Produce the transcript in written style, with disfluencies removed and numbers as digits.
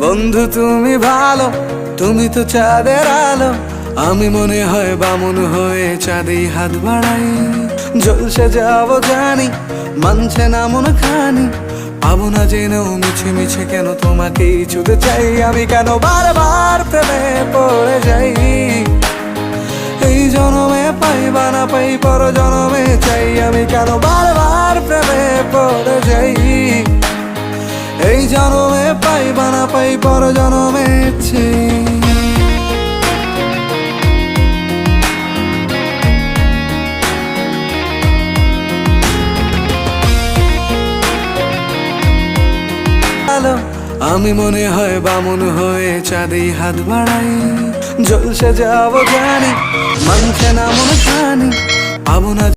বন্ধু তুমি ভালো, তুমি তো চাঁদের আলো। আমি মনে হয় বামুন হয়ে চাঁদেই হাত বাড়াই। জলসে যাবো জানি, মানছে না মন খানি। পাবো না জেনেও মিছে মিছে কেন তোমাকেই ছুতে চাই। আমি কেন বারবার প্রেমে পড়ে যাই। এই জনমে পাই বা না পাই, পর জনমে চাই। আমি কেন বারবার প্রেমে পড়ে যাই। এই জনমে পাই বা না পাই, পর জনমে চাই। আমি মনে হয় বামুন হয়ে চাঁদেই হাত বাড়াই। জলসে যাবো জানি, মানছে না মন খানি। পাবো না